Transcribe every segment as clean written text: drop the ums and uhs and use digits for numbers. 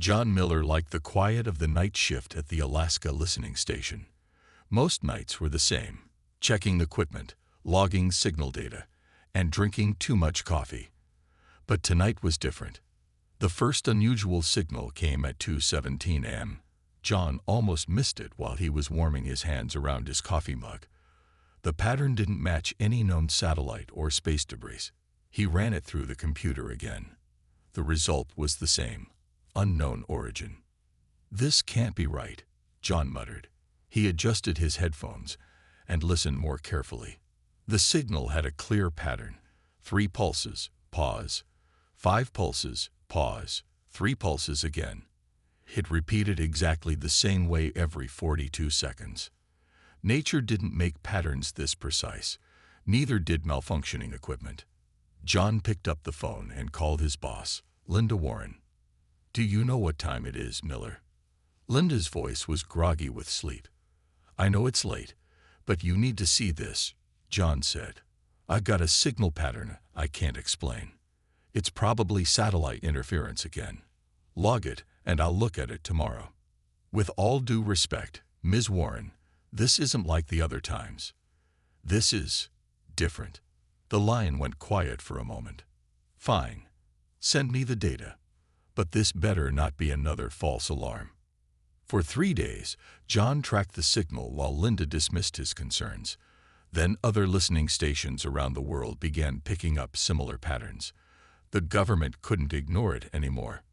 John Miller liked the quiet of the night shift at the Alaska listening station. Most nights were the same, checking equipment, logging signal data, and drinking too much coffee. But tonight was different. The first unusual signal came at 2:17 a.m. John almost missed it while he was warming his hands around his coffee mug. The pattern didn't match any known satellite or space debris. He ran it through the computer again. The result was the same: unknown origin. "This can't be right," John muttered. He adjusted his headphones and listened more carefully. The signal had a clear pattern: 3 pulses, pause, 5 pulses, pause, 3 pulses again. It repeated exactly the same way every 42 seconds. Nature didn't make patterns this precise. Neither did malfunctioning equipment. John picked up the phone and called his boss, Linda Warren. "Do you know what time it is, Miller?" Linda's voice was groggy with sleep. "I know it's late, but you need to see this," John said. "I've got a signal pattern I can't explain. It's probably satellite interference again. Log it, and I'll look at it tomorrow." "With all due respect, Ms. Warren, this isn't like the other times. This is different." The line went quiet for a moment. "Fine. Send me the data. But this better not be another false alarm." For 3 days, John tracked the signal while Linda dismissed his concerns. Then other listening stations around the world began picking up similar patterns. The government couldn't ignore it anymore.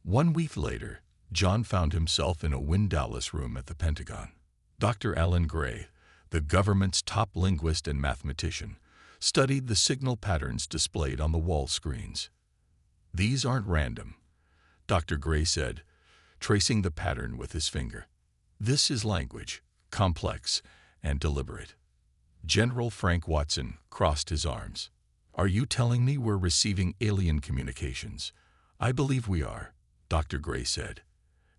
1 week later, John found himself in a windowless room at the Pentagon. Dr. Alan Gray, the government's top linguist and mathematician, studied the signal patterns displayed on the wall screens. "These aren't random," Dr. Gray said, tracing the pattern with his finger. "This is language, complex and deliberate." General Frank Watson crossed his arms. "Are you telling me we're receiving alien communications?" "I believe we are," Dr. Gray said.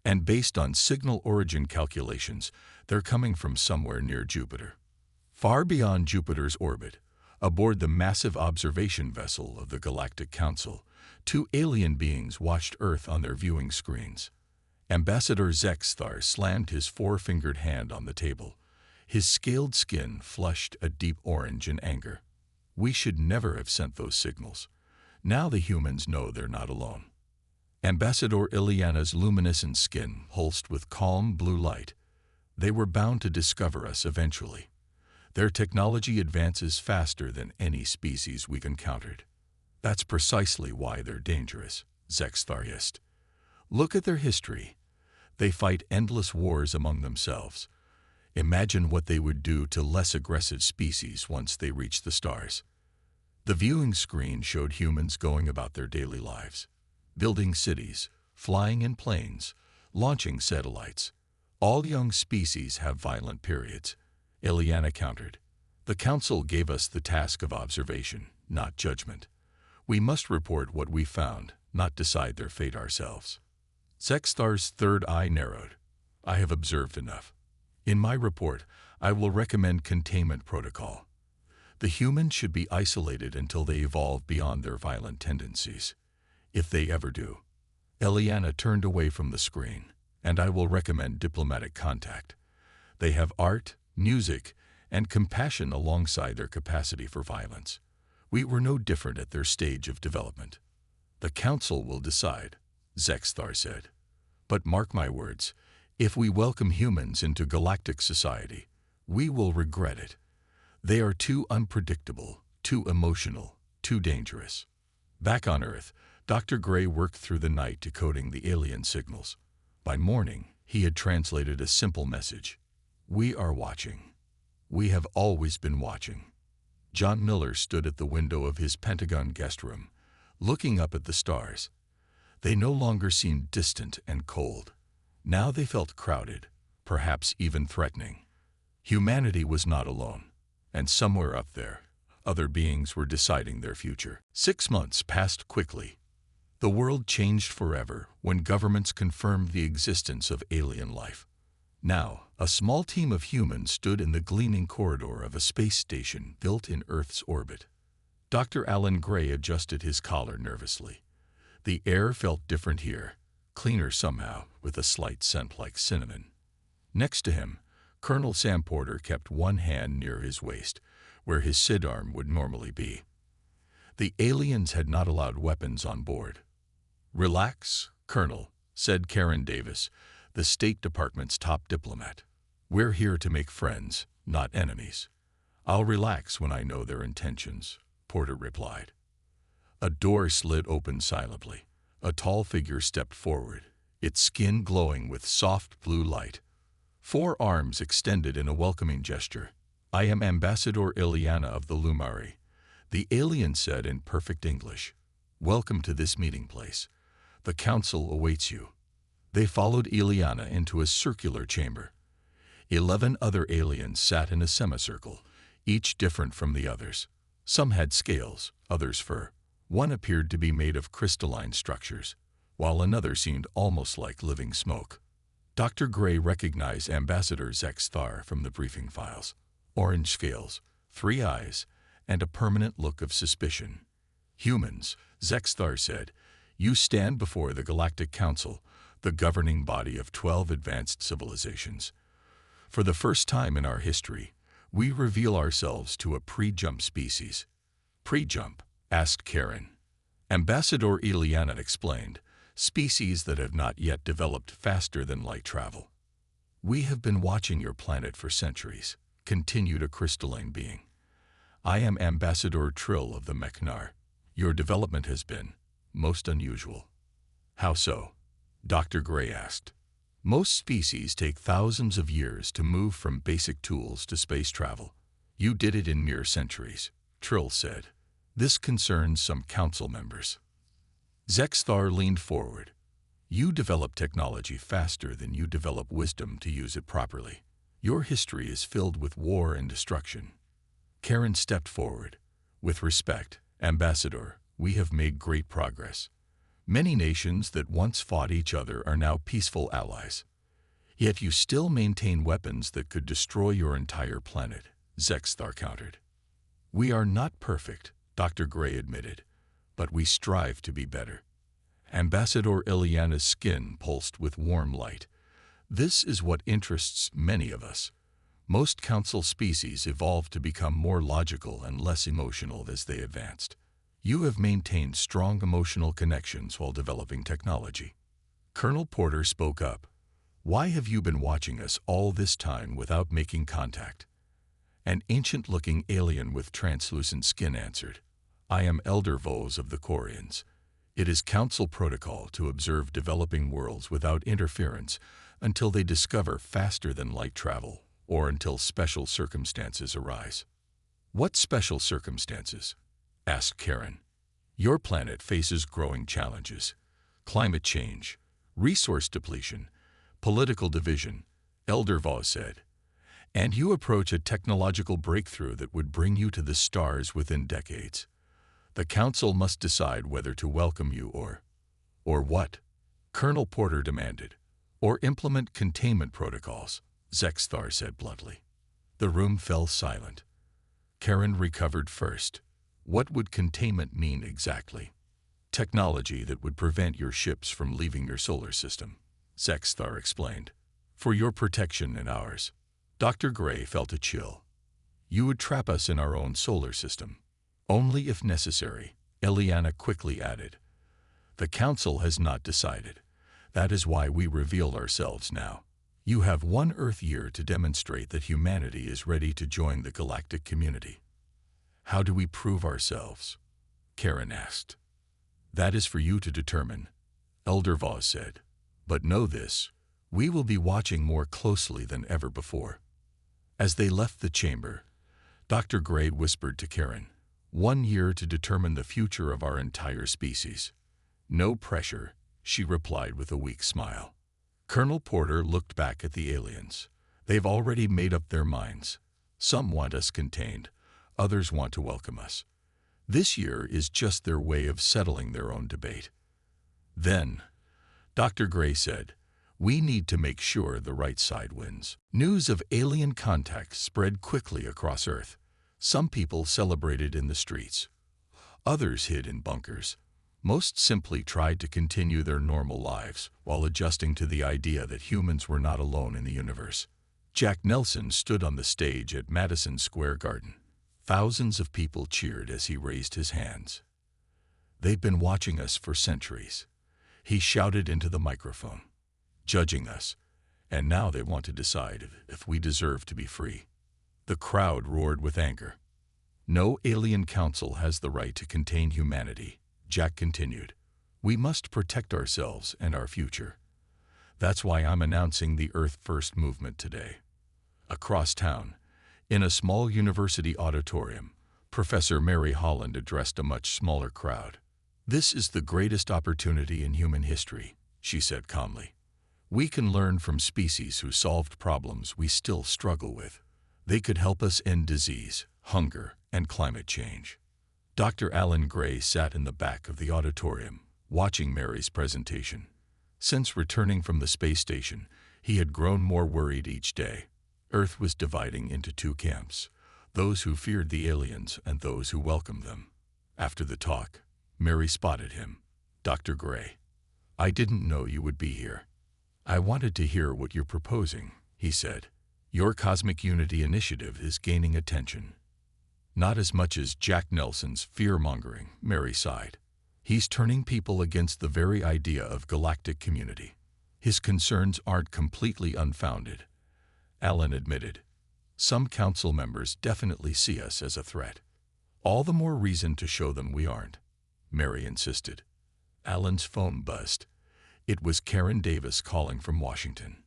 "And based on signal origin calculations, they're coming from somewhere near Jupiter. Far beyond Jupiter's orbit, aboard the massive observation vessel of the Galactic Council, 2 alien beings watched Earth on their viewing screens." Ambassador Zexthar slammed his 4-fingered hand on the table. His scaled skin flushed a deep orange in anger. "We should never have sent those signals. Now the humans know they're not alone." Ambassador Ileana's luminescent skin pulsed with calm blue light. "They were bound to discover us eventually. Their technology advances faster than any species we've encountered. That's precisely why they're dangerous," Zexthar hissed. "Look at their history. They fight endless wars among themselves. Imagine what they would do to less aggressive species once they reach the stars." The viewing screen showed humans going about their daily lives, building cities, flying in planes, launching satellites. "All young species have violent periods," Ileana countered. "The Council gave us the task of observation, not judgment. We must report what we found, not decide their fate ourselves." Zexthar's third eye narrowed. "I have observed enough. In my report, I will recommend containment protocol. The humans should be isolated until they evolve beyond their violent tendencies. If they ever do." Ileana turned away from the screen. "And I will recommend diplomatic contact. They have art, music, and compassion alongside their capacity for violence. We were no different at their stage of development." "The Council will decide," Zexthar said. "But mark my words, if we welcome humans into galactic society, we will regret it. They are too unpredictable, too emotional, too dangerous." Back on Earth, Dr. Gray worked through the night decoding the alien signals. By morning, he had translated a simple message: "We are watching. We have always been watching." John Miller stood at the window of his Pentagon guest room, looking up at the stars. They no longer seemed distant and cold. Now they felt crowded, perhaps even threatening. Humanity was not alone, and somewhere up there, other beings were deciding their future. 6 months passed quickly. The world changed forever when governments confirmed the existence of alien life. Now, a small team of humans stood in the gleaming corridor of a space station built in Earth's orbit. Dr. Alan Gray adjusted his collar nervously. The air felt different here, cleaner somehow, with a slight scent like cinnamon. Next to him, Colonel Sam Porter kept one hand near his waist, where his sidearm would normally be. The aliens had not allowed weapons on board. "Relax, Colonel," said Karen Davis, the State Department's top diplomat. "We're here to make friends, not enemies." "I'll relax when I know their intentions," Porter replied. A door slid open silently. A tall figure stepped forward, its skin glowing with soft blue light. 4 arms extended in a welcoming gesture. "I am Ambassador Ileana of the Lumari," the alien said in perfect English. "Welcome to this meeting place. The council awaits you." They followed Ileana into a circular chamber. 11 other aliens sat in a semicircle, each different from the others. Some had scales, others fur. One appeared to be made of crystalline structures, while another seemed almost like living smoke. Dr. Gray recognized Ambassador Zexthar from the briefing files. Orange scales, 3 eyes, and a permanent look of suspicion. "Humans," Zexthar said, "you stand before the Galactic Council, the governing body of 12 advanced civilizations. For the first time in our history, we reveal ourselves to a pre-jump species." "Pre-jump?" asked Karen. Ambassador Ileana explained, "Species that have not yet developed faster than light travel." "We have been watching your planet for centuries," continued a crystalline being. "I am Ambassador Trill of the Mechnar. Your development has been most unusual." "How so?" Dr. Gray asked. "Most species take thousands of years to move from basic tools to space travel. You did it in mere centuries," Trill said. "This concerns some council members." Zexthar leaned forward. "You develop technology faster than you develop wisdom to use it properly. Your history is filled with war and destruction." Karen stepped forward. "With respect, Ambassador, we have made great progress. Many nations that once fought each other are now peaceful allies. Yet you still maintain weapons that could destroy your entire planet," Zexthar countered. "We are not perfect," Dr. Gray admitted, "but we strive to be better." Ambassador Ileana's skin pulsed with warm light. "This is what interests many of us. Most council species evolved to become more logical and less emotional as they advanced. You have maintained strong emotional connections while developing technology." Colonel Porter spoke up. "Why have you been watching us all this time without making contact?" An ancient-looking alien with translucent skin answered, "I am Elder Vos of the Quarians. It is council protocol to observe developing worlds without interference until they discover faster-than-light travel or until special circumstances arise." "What special circumstances?" asked Karen. "Your planet faces growing challenges. Climate change, resource depletion, political division," Elder Vos said. "And you approach a technological breakthrough that would bring you to the stars within decades. The council must decide whether to welcome you or what?" Colonel Porter demanded. "Or implement containment protocols," Zexthar said bluntly. The room fell silent. Karen recovered first. "What would containment mean exactly?" "Technology that would prevent your ships from leaving your solar system," Zexthar explained. "For your protection and ours." Dr. Gray felt a chill. "You would trap us in our own solar system." "Only if necessary," Ileana quickly added. "The council has not decided. That is why we reveal ourselves now. You have 1 Earth year to demonstrate that humanity is ready to join the galactic community." "How do we prove ourselves?" Karen asked. "That is for you to determine," Elder Vos said. "But know this, we will be watching more closely than ever before." As they left the chamber, Dr. Gray whispered to Karen, 1 year to determine the future of our entire species." "No pressure," she replied with a weak smile. Colonel Porter looked back at the aliens. "They've already made up their minds. Some want us contained, others want to welcome us. This year is just their way of settling their own debate." Then, Dr. Gray said, "We need to make sure the right side wins." News of alien contact spread quickly across Earth. Some people celebrated in the streets. Others hid in bunkers. Most simply tried to continue their normal lives while adjusting to the idea that humans were not alone in the universe. Jack Nelson stood on the stage at Madison Square Garden. Thousands of people cheered as he raised his hands. "They've been watching us for centuries," he shouted into the microphone, "judging us, and now they want to decide if we deserve to be free." The crowd roared with anger. "No alien council has the right to contain humanity," Jack continued. "We must protect ourselves and our future. That's why I'm announcing the Earth First movement today." Across town, in a small university auditorium, Professor Mary Holland addressed a much smaller crowd. "This is the greatest opportunity in human history," she said calmly. "We can learn from species who solved problems we still struggle with. They could help us end disease, hunger, and climate change." Dr. Alan Gray sat in the back of the auditorium, watching Mary's presentation. Since returning from the space station, he had grown more worried each day. Earth was dividing into two camps, those who feared the aliens and those who welcomed them. After the talk, Mary spotted him. "Dr. Gray, I didn't know you would be here." "I wanted to hear what you're proposing," he said. "Your Cosmic Unity initiative is gaining attention." "Not as much as Jack Nelson's fear-mongering," Mary sighed. "He's turning people against the very idea of galactic community. His concerns aren't completely unfounded," Alan admitted. "Some council members definitely see us as a threat. All the more reason to show them we aren't," Mary insisted. Alan's phone buzzed. It was Karen Davis calling from Washington.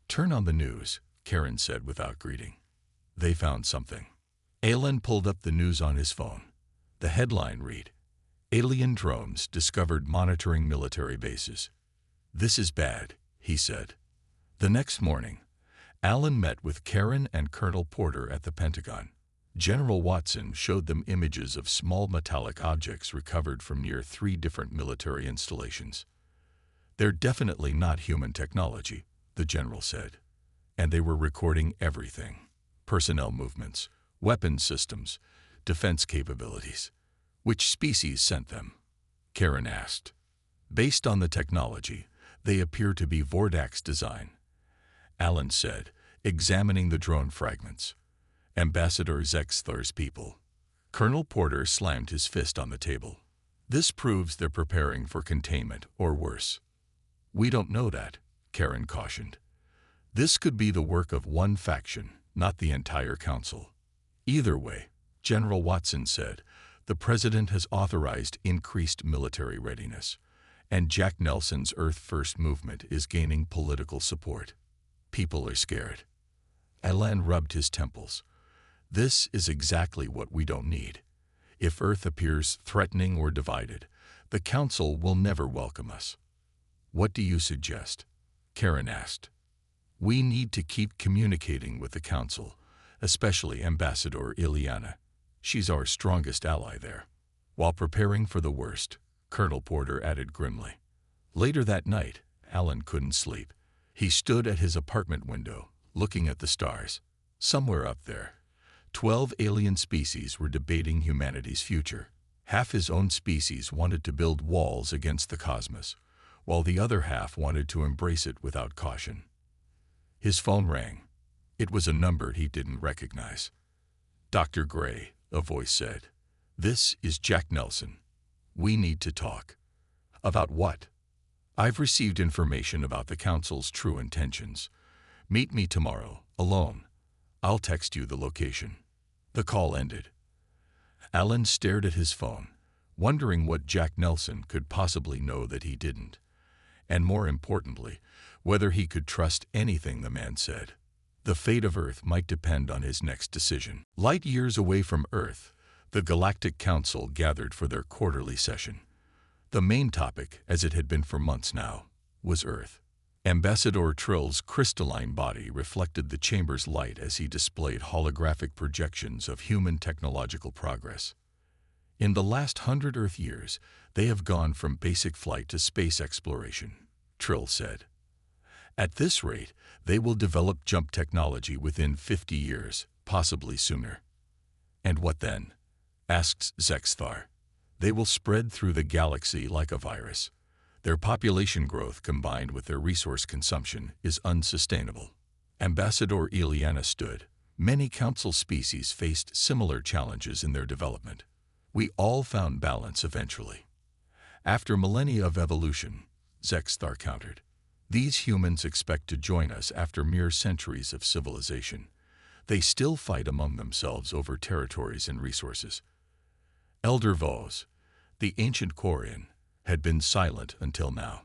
"Turn on the news," Karen said without greeting. They found something. Alan pulled up the news on his phone. The headline read, "Alien drones discovered monitoring military bases." "This is bad," he said. The next morning, Alan met with Karen and Colonel Porter at the Pentagon. General Watson showed them images of small metallic objects recovered from near 3 different military installations. "They're definitely not human technology," the general said. "And they were recording everything: personnel movements, weapons systems, defense capabilities." "Which species sent them?" Karen asked. "Based on the technology, they appear to be Vordax design," Alan said, examining the drone fragments. "Ambassador Zexthar's people." Colonel Porter slammed his fist on the table. "This proves they're preparing for containment, or worse." "We don't know that," Karen cautioned. "This could be the work of one faction, not the entire council." "Either way," General Watson said, "the President has authorized increased military readiness, and Jack Nelson's Earth First movement is gaining political support. People are scared." Alan rubbed his temples. "This is exactly what we don't need. If Earth appears threatening or divided, the Council will never welcome us." "What do you suggest?" Karen asked. "We need to keep communicating with the Council, especially Ambassador Ileana. She's our strongest ally there." "While preparing for the worst," Colonel Porter added grimly. Later that night, Alan couldn't sleep. He stood at his apartment window, looking at the stars. Somewhere up there, 12 alien species were debating humanity's future. Half his own species wanted to build walls against the cosmos, while the other half wanted to embrace it without caution. His phone rang. It was a number he didn't recognize. "Dr. Gray," a voice said. "This is Jack Nelson. We need to talk." "About what?" "I've received information about the Council's true intentions. Meet me tomorrow, alone. I'll text you the location." The call ended. Alan stared at his phone, wondering what Jack Nelson could possibly know that he didn't, and more importantly, whether he could trust anything the man said. The fate of Earth might depend on his next decision. Light years away from Earth, the Galactic Council gathered for their quarterly session. The main topic, as it had been for months now, was Earth. Ambassador Trill's crystalline body reflected the chamber's light as he displayed holographic projections of human technological progress. "In the last 100 Earth years, they have gone from basic flight to space exploration," Trill said. "At this rate, they will develop jump technology within 50 years, possibly sooner." "And what then?" asked Zexthar. They will spread through the galaxy like a virus. Their population growth combined with their resource consumption is unsustainable. Ambassador Ileana stood. Many council species faced similar challenges in their development. We all found balance eventually. After millennia of evolution, Zexthar countered. These humans expect to join us after mere centuries of civilization. They still fight among themselves over territories and resources. Elder Vos, the ancient Quarian, had been silent until now.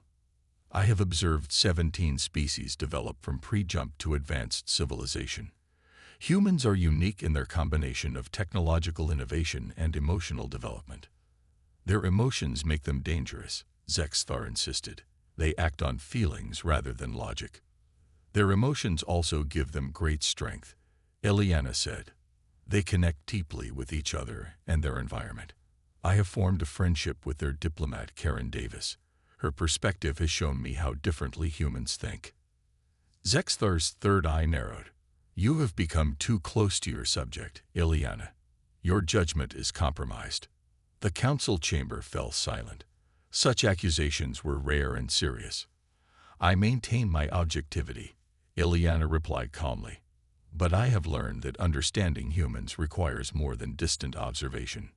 I have observed 17 species develop from pre-jump to advanced civilization. Humans are unique in their combination of technological innovation and emotional development. Their emotions make them dangerous, Zexthar insisted. They act on feelings rather than logic. Their emotions also give them great strength, Ileana said. They connect deeply with each other and their environment. I have formed a friendship with their diplomat, Karen Davis. Her perspective has shown me how differently humans think. Zexthar's third eye narrowed. You have become too close to your subject, Ileana. Your judgment is compromised. The council chamber fell silent. Such accusations were rare and serious. I maintain my objectivity, Ileana replied calmly. But I have learned that understanding humans requires more than distant observation.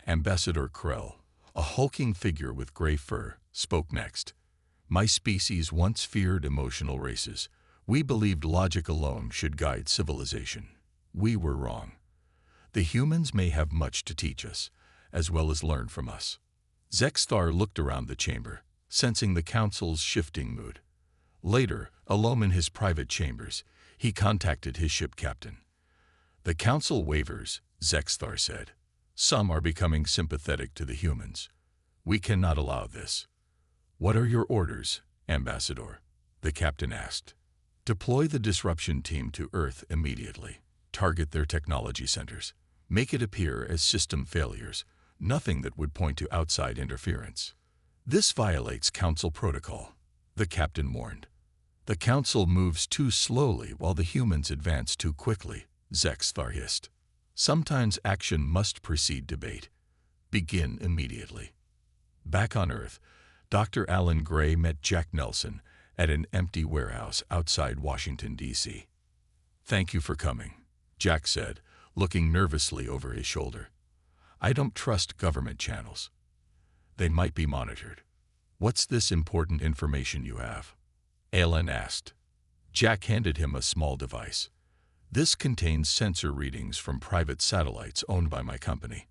Ambassador Krell, a hulking figure with gray fur, spoke next. My species once feared emotional races. We believed logic alone should guide civilization. We were wrong. The humans may have much to teach us, as well as learn from us. Zexthar looked around the chamber, sensing the council's shifting mood. Later, alone in his private chambers, he contacted his ship captain. The council wavers, Zexthar said. Some are becoming sympathetic to the humans. We cannot allow this. What are your orders, Ambassador? The captain asked. Deploy the disruption team to Earth immediately. Target their technology centers. Make it appear as system failures, nothing that would point to outside interference. This violates council protocol, the captain warned. The council moves too slowly while the humans advance too quickly, Zexthar hissed. Sometimes action must precede debate. Begin immediately. Back on Earth, Dr. Alan Gray met Jack Nelson at an empty warehouse outside Washington, D.C. Thank you for coming, Jack said, looking nervously over his shoulder. I don't trust government channels. They might be monitored. What's this important information you have? Alan asked. Jack handed him a small device. This contains sensor readings from private satellites owned by my company.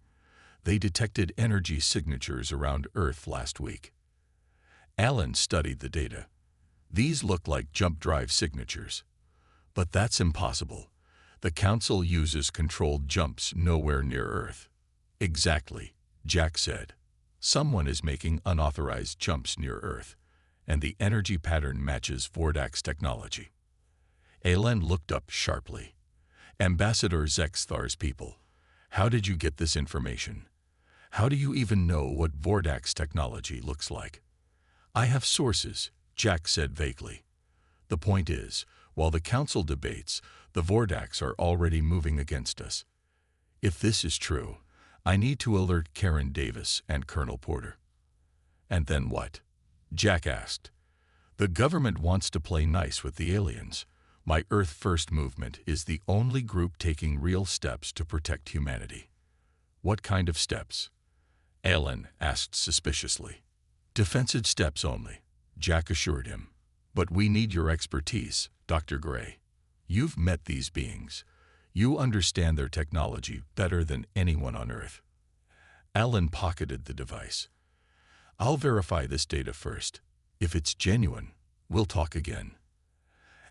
They detected energy signatures around Earth last week. Alan studied the data. These look like jump drive signatures. But that's impossible. The Council uses controlled jumps nowhere near Earth. Exactly, Jack said. Someone is making unauthorized jumps near Earth, and the energy pattern matches Vordak's technology. Alan looked up sharply. Ambassador Zexthar's people, how did you get this information? How do you even know what Vordak's technology looks like? I have sources, Jack said vaguely. The point is, while the Council debates, the Vordaks are already moving against us. If this is true, I need to alert Karen Davis and Colonel Porter. And then what? Jack asked. The government wants to play nice with the aliens. My Earth First movement is the only group taking real steps to protect humanity. What kind of steps? Alan asked suspiciously. Defensive steps only, Jack assured him. But we need your expertise, Dr. Gray. You've met these beings. You understand their technology better than anyone on Earth. Alan pocketed the device. I'll verify this data first. If it's genuine, we'll talk again.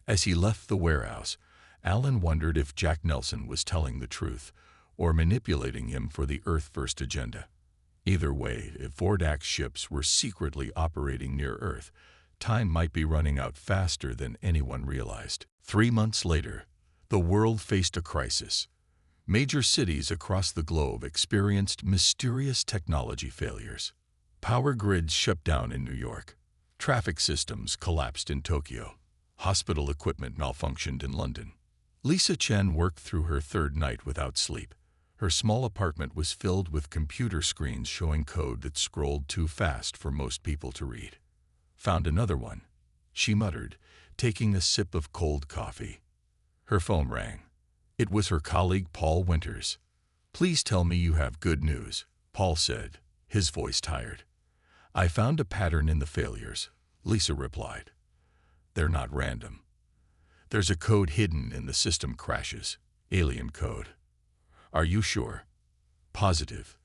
As he left the warehouse, Alan wondered if Jack Nelson was telling the truth or manipulating him for the Earth First agenda. Either way, if Vordak's ships were secretly operating near Earth, time might be running out faster than anyone realized. 3 months later, the world faced a crisis. Major cities across the globe experienced mysterious technology failures. Power grids shut down in New York. Traffic systems collapsed in Tokyo. Hospital equipment malfunctioned in London. Lisa Chen worked through her third night without sleep. Her small apartment was filled with computer screens showing code that scrolled too fast for most people to read. "Found another one," she muttered, taking a sip of cold coffee. Her phone rang. It was her colleague Paul Winters. "Please tell me you have good news," Paul said, his voice tired. "I found a pattern in the failures," Lisa replied. "They're not random. There's a code hidden in the system crashes. Alien code." "Are you sure?" "Positive.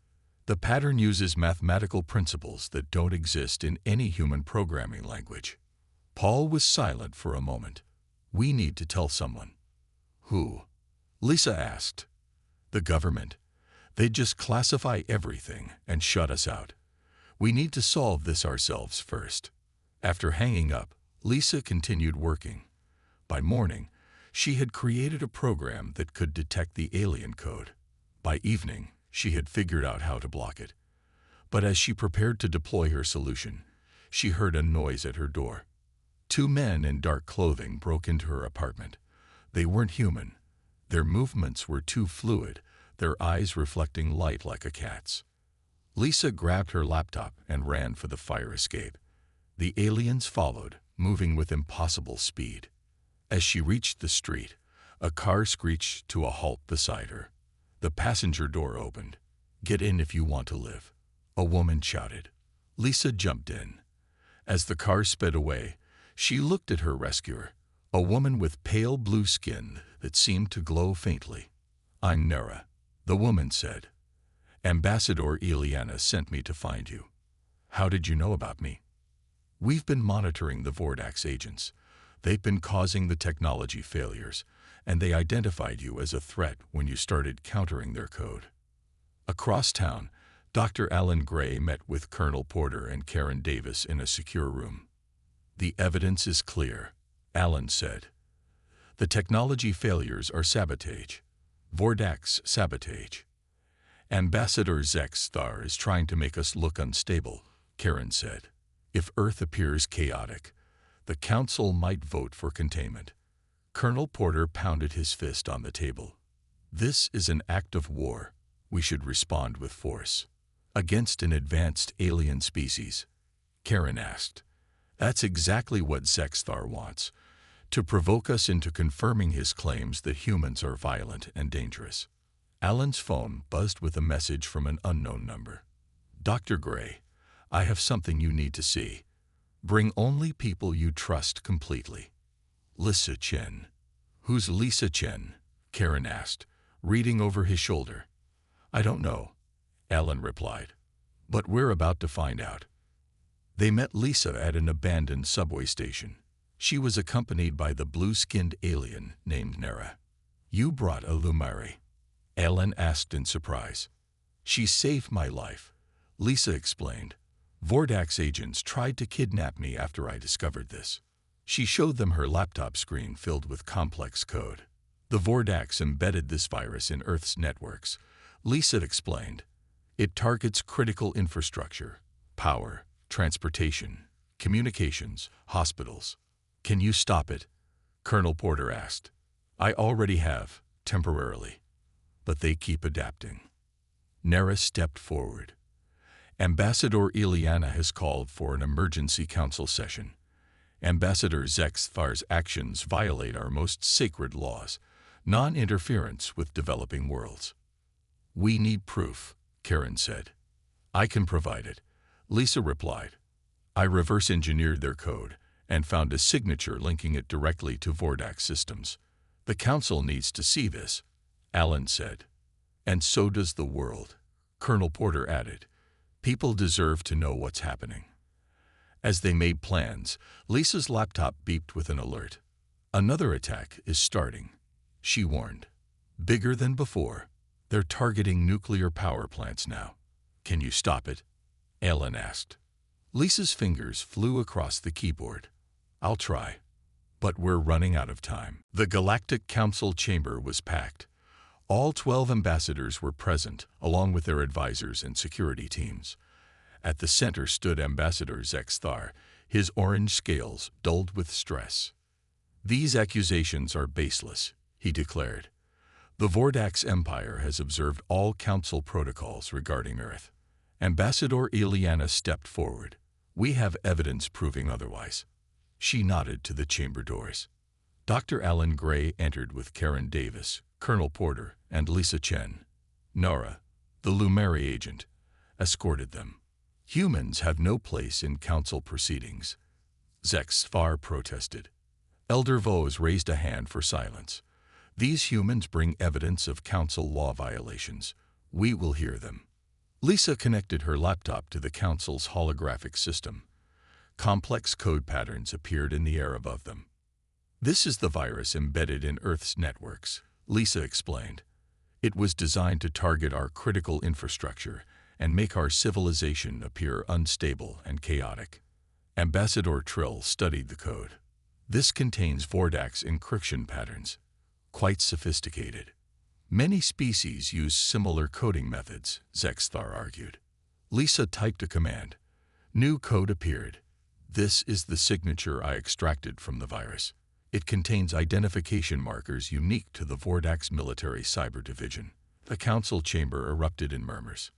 The pattern uses mathematical principles that don't exist in any human programming language." Paul was silent for a moment. "We need to tell someone." "Who?" Lisa asked. "The government. They'd just classify everything and shut us out. We need to solve this ourselves first." After hanging up, Lisa continued working. By morning, she had created a program that could detect the alien code. By evening, she had figured out how to block it. But as she prepared to deploy her solution, she heard a noise at her door. Two men in dark clothing broke into her apartment. They weren't human. Their movements were too fluid, their eyes reflecting light like a cat's. Lisa grabbed her laptop and ran for the fire escape. The aliens followed, moving with impossible speed. As she reached the street, a car screeched to a halt beside her. The passenger door opened. "Get in if you want to live," a woman shouted. Lisa jumped in. As the car sped away, she looked at her rescuer, a woman with pale blue skin that seemed to glow faintly. "I'm Nera," the woman said. "Ambassador Ileana sent me to find you." "How did you know about me?" "We've been monitoring the Vordax agents. They've been causing the technology failures, and they identified you as a threat when you started countering their code." Across town, Dr. Alan Gray met with Colonel Porter and Karen Davis in a secure room. "The evidence is clear," Alan said. "The technology failures are sabotage. Vordax sabotage. Ambassador Zexstar is trying to make us look unstable," Karen said. "If Earth appears chaotic, the Council might vote for containment." Colonel Porter pounded his fist on the table. "This is an act of war. We should respond with force." "Against an advanced alien species?" Karen asked. "That's exactly what Zexstar wants, to provoke us into confirming his claims that humans are violent and dangerous." Alan's phone buzzed with a message from an unknown number. "Dr. Gray, I have something you need to see. Bring only people you trust completely." "Lisa Chen." "Who's Lisa Chen?" Karen asked, reading over his shoulder. "I don't know," Alan replied. "But we're about to find out." They met Lisa at an abandoned subway station. She was accompanied by the blue-skinned alien named Nera. "You brought a Lumari?" Alan asked in surprise. "She saved my life," Lisa explained. "Vordax agents tried to kidnap me after I discovered this." She showed them her laptop screen filled with complex code. "The Vordax embedded this virus in Earth's networks," Lisa explained. "It targets critical infrastructure, power, transportation, communications, hospitals." "Can you stop it?" Colonel Porter asked. "I already have, temporarily. But they keep adapting." Nera stepped forward. "Ambassador Ileana has called for an emergency council session. Ambassador Zexstar's actions violate our most sacred laws, non-interference with developing worlds." "We need proof," Karen said. "I can provide it," Lisa replied. "I reverse-engineered their code and found a signature linking it directly to Vordax systems. The Council needs to see this," Alan said. "And so does the world," Colonel Porter added. "People deserve to know what's happening." As they made plans, Lisa's laptop beeped with an alert. "Another attack is starting," she warned. "Bigger than before. They're targeting nuclear power plants now." "Can you stop it?" Alan asked. Lisa's fingers flew across the keyboard. "I'll try. But we're running out of time." The Galactic Council chamber was packed. All 12 ambassadors were present, along with their advisors and security teams. At the center stood Ambassador Zexstar, his orange scales dulled with stress. "These accusations are baseless," he declared. The Vordax Empire has observed all Council protocols regarding Earth. Ambassador Ileana stepped forward. We have evidence proving otherwise. She nodded to the chamber doors. Dr. Alan Gray entered with Karen Davis, Colonel Porter, and Lisa Chen. Nora, the Lumeri agent, escorted them. Humans have no place in Council proceedings. Zexthar protested. Elder Vos raised a hand for silence. These humans bring evidence of Council law violations. We will hear them. Lisa connected her laptop to the Council's holographic system. Complex code patterns appeared in the air above them. This is the virus embedded in Earth's networks, Lisa explained. It was designed to target our critical infrastructure and make our civilization appear unstable and chaotic. Ambassador Trill studied the code. This contains Vordax encryption patterns, quite sophisticated. Many species use similar coding methods, Zexthar argued. Lisa typed a command. New code appeared. This is the signature I extracted from the virus. It contains identification markers unique to the Vordax military cyber division. The Council chamber erupted in murmurs.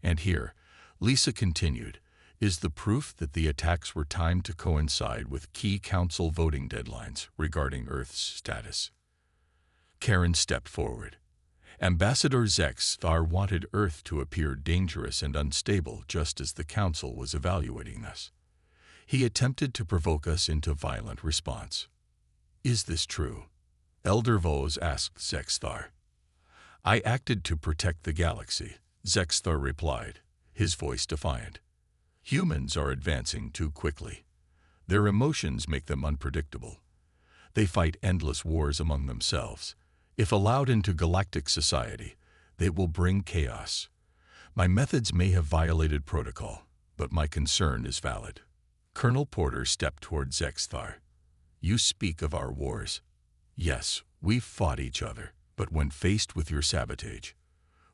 And here, Lisa continued, is the proof that the attacks were timed to coincide with key Council voting deadlines regarding Earth's status. Karen stepped forward. Ambassador Zexthar wanted Earth to appear dangerous and unstable just as the Council was evaluating us. He attempted to provoke us into violent response. Is this true? Elder Vos asked Zexthar. I acted to protect the galaxy, Zexthar replied, his voice defiant. Humans are advancing too quickly. Their emotions make them unpredictable. They fight endless wars among themselves. If allowed into galactic society, they will bring chaos. My methods may have violated protocol, but my concern is valid. Colonel Porter stepped toward Zexthar. You speak of our wars. Yes, we've fought each other, but when faced with your sabotage,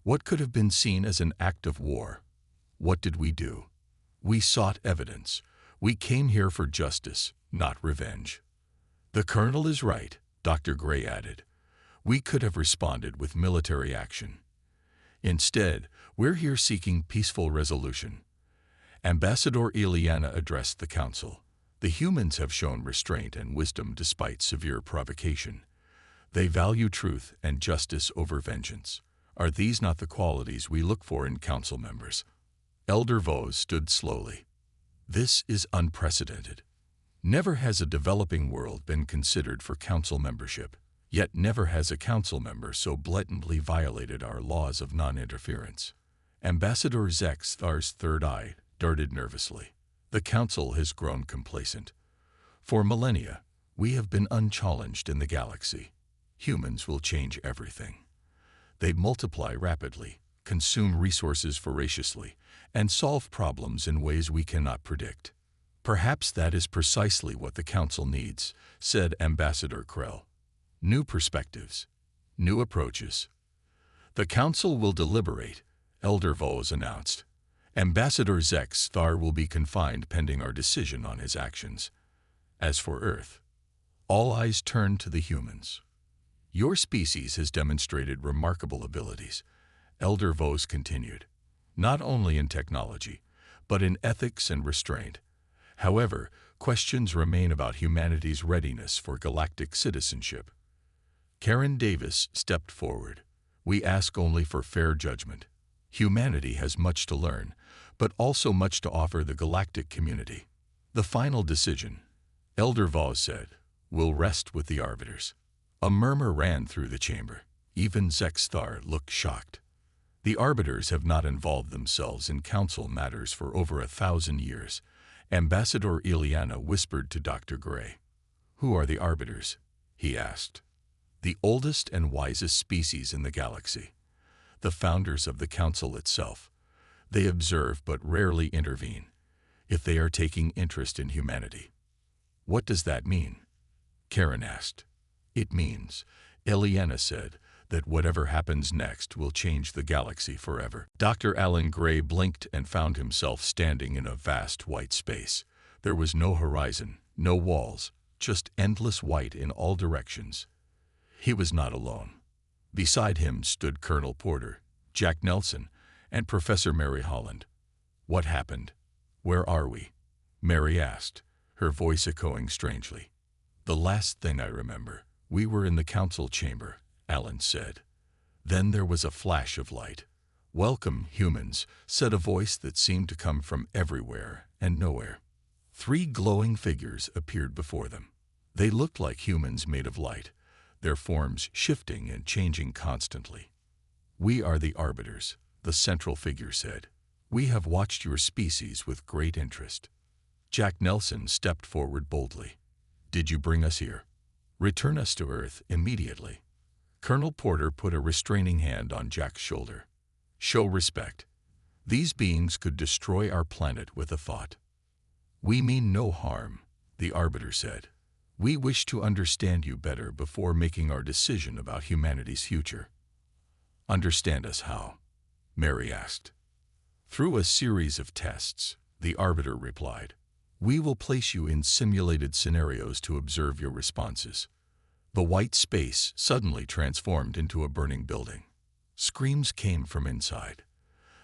what could have been seen as an act of war? What did we do? We sought evidence. We came here for justice, not revenge. The Colonel is right, Dr. Gray added. We could have responded with military action. Instead, we're here seeking peaceful resolution. Ambassador Ileana addressed the Council. The humans have shown restraint and wisdom despite severe provocation. They value truth and justice over vengeance. Are these not the qualities we look for in Council members? Elder Vos stood slowly. This is unprecedented. Never has a developing world been considered for Council membership. Yet never has a Council member so blatantly violated our laws of non-interference. Ambassador Zexthar's third eye darted nervously. The Council has grown complacent. For millennia, we have been unchallenged in the galaxy. Humans will change everything. They multiply rapidly, consume resources voraciously, and solve problems in ways we cannot predict. Perhaps that is precisely what the Council needs, said Ambassador Krell. New perspectives, new approaches. The Council will deliberate, Elder Vos announced. Ambassador Zexthar will be confined pending our decision on his actions. As for Earth, all eyes turn to the humans. Your species has demonstrated remarkable abilities, Elder Vos continued, not only in technology, but in ethics and restraint. However, questions remain about humanity's readiness for galactic citizenship. Karen Davis stepped forward. We ask only for fair judgment. Humanity has much to learn, but also much to offer the galactic community. The final decision, Elder Vos said, will rest with the arbiters. A murmur ran through the chamber. Even Zexthar looked shocked. The arbiters have not involved themselves in Council matters for over 1,000 years. Ambassador Ileana whispered to Dr. Gray. Who are the arbiters? He asked. The oldest and wisest species in the galaxy. The founders of the Council itself. They observe but rarely intervene, if they are taking interest in humanity. What does that mean? Karen asked. It means, Ileana said, that whatever happens next will change the galaxy forever. Dr. Alan Gray blinked and found himself standing in a vast white space. There was no horizon, no walls, just endless white in all directions. He was not alone. Beside him stood Colonel Porter, Jack Nelson, and Professor Mary Holland. "What happened? Where are we?" Mary asked, her voice echoing strangely. "The last thing I remember, we were in the council chamber," Alan said. Then there was a flash of light. "Welcome, humans," said a voice that seemed to come from everywhere and nowhere. 3 glowing figures appeared before them. They looked like humans made of light, their forms shifting and changing constantly. "We are the Arbiters," the central figure said. "We have watched your species with great interest." Jack Nelson stepped forward boldly. "Did you bring us here? Return us to Earth immediately." Colonel Porter put a restraining hand on Jack's shoulder. "Show respect. These beings could destroy our planet with a thought." "We mean no harm," the Arbiter said. "We wish to understand you better before making our decision about humanity's future." "Understand us how?" Mary asked. "Through a series of tests," the Arbiter replied. "We will place you in simulated scenarios to observe your responses." The white space suddenly transformed into a burning building. Screams came from inside.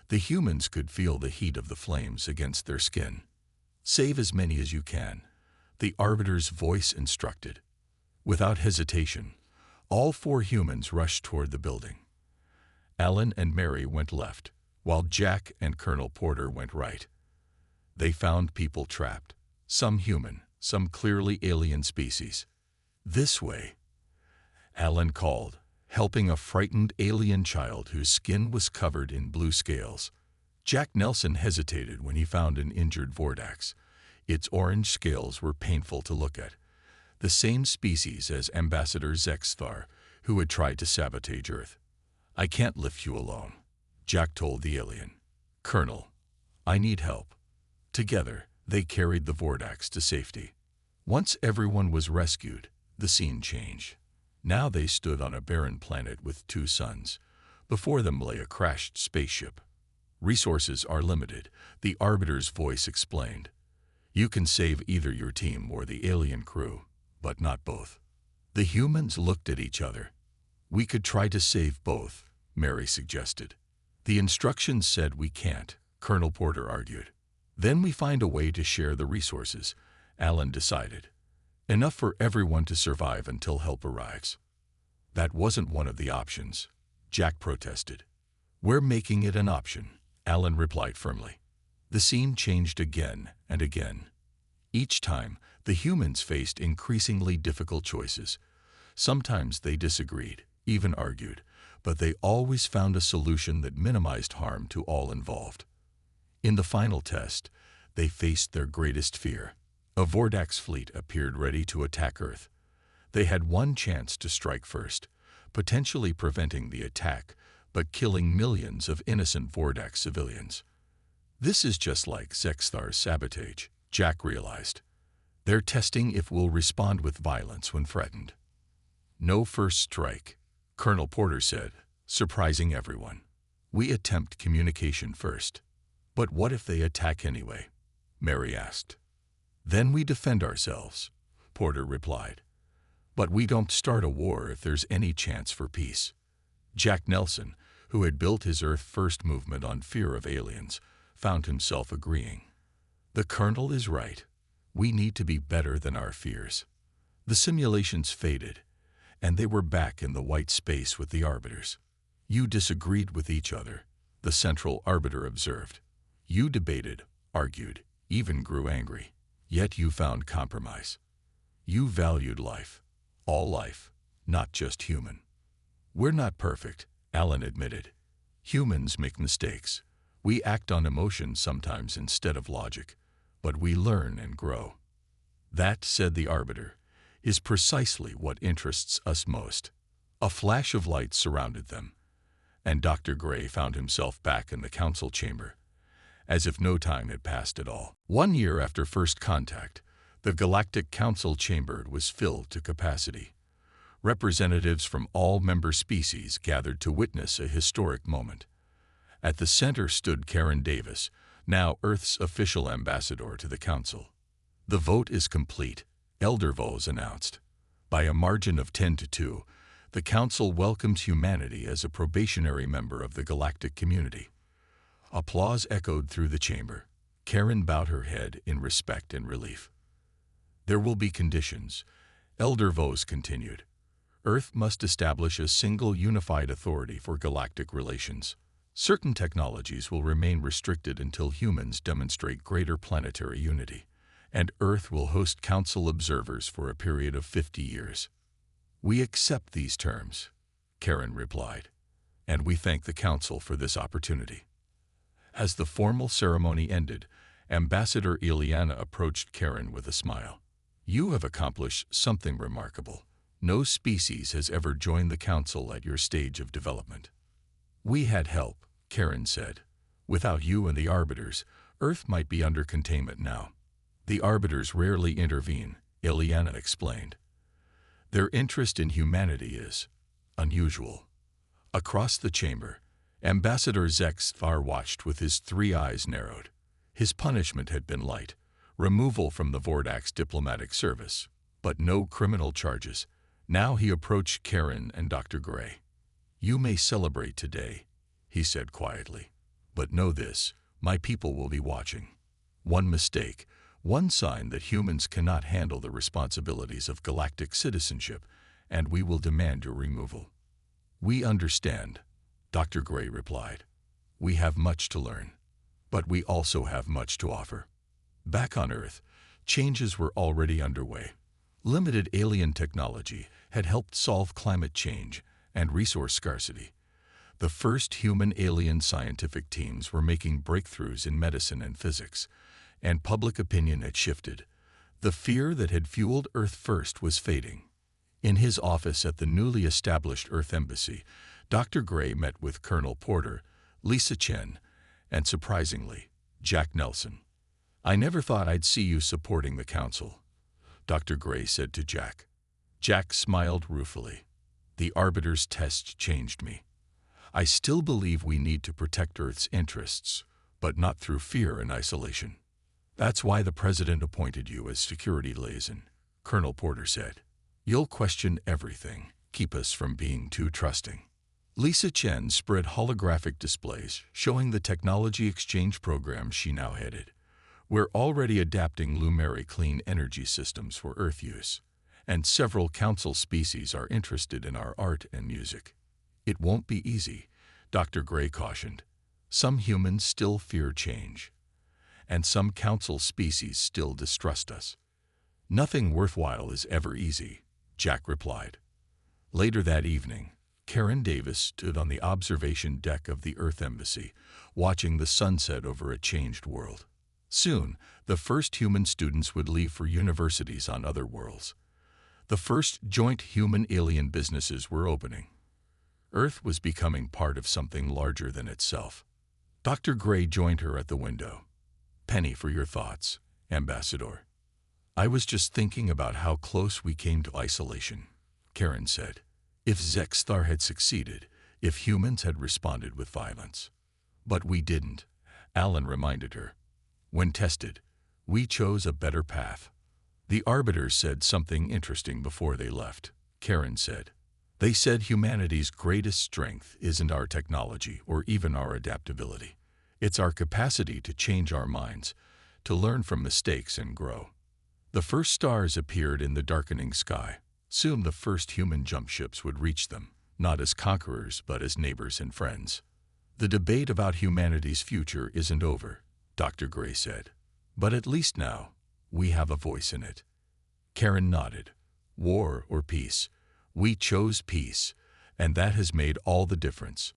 The humans could feel the heat of the flames against their skin. "Save as many as you can," the Arbiter's voice instructed. Without hesitation, all 4 humans rushed toward the building. Alan and Mary went left, while Jack and Colonel Porter went right. They found people trapped, some human, some clearly alien species. "This way," Alan called, helping a frightened alien child whose skin was covered in blue scales. Jack Nelson hesitated when he found an injured Vordax. Its orange scales were painful to look at, the same species as Ambassador Zexthar, who had tried to sabotage Earth. "I can't lift you alone," Jack told the alien. "Colonel, I need help." Together, they carried the Vordax to safety. Once everyone was rescued, the scene changed. Now they stood on a barren planet with 2 suns. Before them lay a crashed spaceship. "Resources are limited," the Arbiter's voice explained. "You can save either your team or the alien crew, but not both." The humans looked at each other. "We could try to save both," Mary suggested. "The instructions said we can't," Colonel Porter argued. "Then we find a way to share the resources," Alan decided. "Enough for everyone to survive until help arrives." "That wasn't one of the options," Jack protested. "We're making it an option," Alan replied firmly. The scene changed again and again. Each time, the humans faced increasingly difficult choices. Sometimes they disagreed, even argued, but they always found a solution that minimized harm to all involved. In the final test, they faced their greatest fear. A Vordax fleet appeared ready to attack Earth. They had one chance to strike first, potentially preventing the attack, but killing millions of innocent Vordax civilians. "This is just like Zexthar's sabotage," Jack realized. "They're testing if we'll respond with violence when threatened." "No first strike," Colonel Porter said, surprising everyone. "We attempt communication first." "But what if they attack anyway?" Mary asked. "Then we defend ourselves," Porter replied. "But we don't start a war if there's any chance for peace." Jack Nelson, who had built his Earth-first movement on fear of aliens, found himself agreeing. "The Colonel is right. We need to be better than our fears." The simulations faded, and they were back in the white space with the Arbiters. "You disagreed with each other," the central Arbiter observed. "You debated, argued, even grew angry. Yet you found compromise. You valued life. All life, not just human." "We're not perfect," Alan admitted. "Humans make mistakes. We act on emotion sometimes instead of logic, but we learn and grow." "That," said the Arbiter, "is precisely what interests us most." A flash of light surrounded them, and Dr. Gray found himself back in the council chamber, as if no time had passed at all. 1 year after first contact, the Galactic Council chamber was filled to capacity. Representatives from all member species gathered to witness a historic moment. At the center stood Karen Davis, now Earth's official ambassador to the Council. "The vote is complete," Elder Vos announced. By a margin of 10-2, The Council welcomes humanity as a probationary member of the galactic community. Applause echoed through the chamber. Karen bowed her head in respect and relief. There will be conditions, Elder Vos continued. Earth must establish a single unified authority for galactic relations. Certain technologies will remain restricted until humans demonstrate greater planetary unity, and Earth will host Council observers for a period of 50 years. We accept these terms, Karen replied, and we thank the Council for this opportunity. As the formal ceremony ended, Ambassador Ileana approached Karen with a smile. You have accomplished something remarkable. No species has ever joined the Council at your stage of development. We had help, Karen said. Without you and the Arbiters, Earth might be under containment now. The Arbiters rarely intervene, Ileana explained. Their interest in humanity is unusual. Across the chamber, Ambassador Zexthar watched with his 3 eyes narrowed. His punishment had been light, removal from the Vordak's diplomatic service, but no criminal charges. Now he approached Karen and Dr. Gray. You may celebrate today, he said quietly, but know this, my people will be watching. One mistake, one sign that humans cannot handle the responsibilities of galactic citizenship, and we will demand your removal. We understand, Dr. Gray replied. We have much to learn, but we also have much to offer. Back on Earth, changes were already underway. Limited alien technology had helped solve climate change and resource scarcity. The first human-alien scientific teams were making breakthroughs in medicine and physics, and public opinion had shifted. The fear that had fueled Earth First was fading. In his office at the newly established Earth Embassy, Dr. Gray met with Colonel Porter, Lisa Chen, and surprisingly, Jack Nelson. I never thought I'd see you supporting the Council, Dr. Gray said to Jack. Jack smiled ruefully. The Arbiter's test changed me. I still believe we need to protect Earth's interests, but not through fear and isolation. That's why the President appointed you as security liaison, Colonel Porter said. You'll question everything, keep us from being too trusting. Lisa Chen spread holographic displays showing the technology exchange program she now headed. We're already adapting Lumeri clean energy systems for Earth use, and several Council species are interested in our art and music. It won't be easy, Dr. Gray cautioned. Some humans still fear change, and some Council species still distrust us. Nothing worthwhile is ever easy, Jack replied. Later that evening, Karen Davis stood on the observation deck of the Earth Embassy, watching the sunset over a changed world. Soon, the first human students would leave for universities on other worlds. The first joint human-alien businesses were opening. Earth was becoming part of something larger than itself. Dr. Gray joined her at the window. Penny for your thoughts, Ambassador. I was just thinking about how close we came to isolation, Karen said. If Zexthar had succeeded, if humans had responded with violence. But we didn't, Alan reminded her. When tested, we chose a better path. The Arbiters said something interesting before they left, Karen said. They said humanity's greatest strength isn't our technology or even our adaptability. It's our capacity to change our minds, to learn from mistakes and grow. The first stars appeared in the darkening sky. Soon the first human jump ships would reach them, not as conquerors but as neighbors and friends. The debate about humanity's future isn't over, Dr. Gray said. But at least now, we have a voice in it. Karen nodded. War or peace? We chose peace, and that has made all the difference.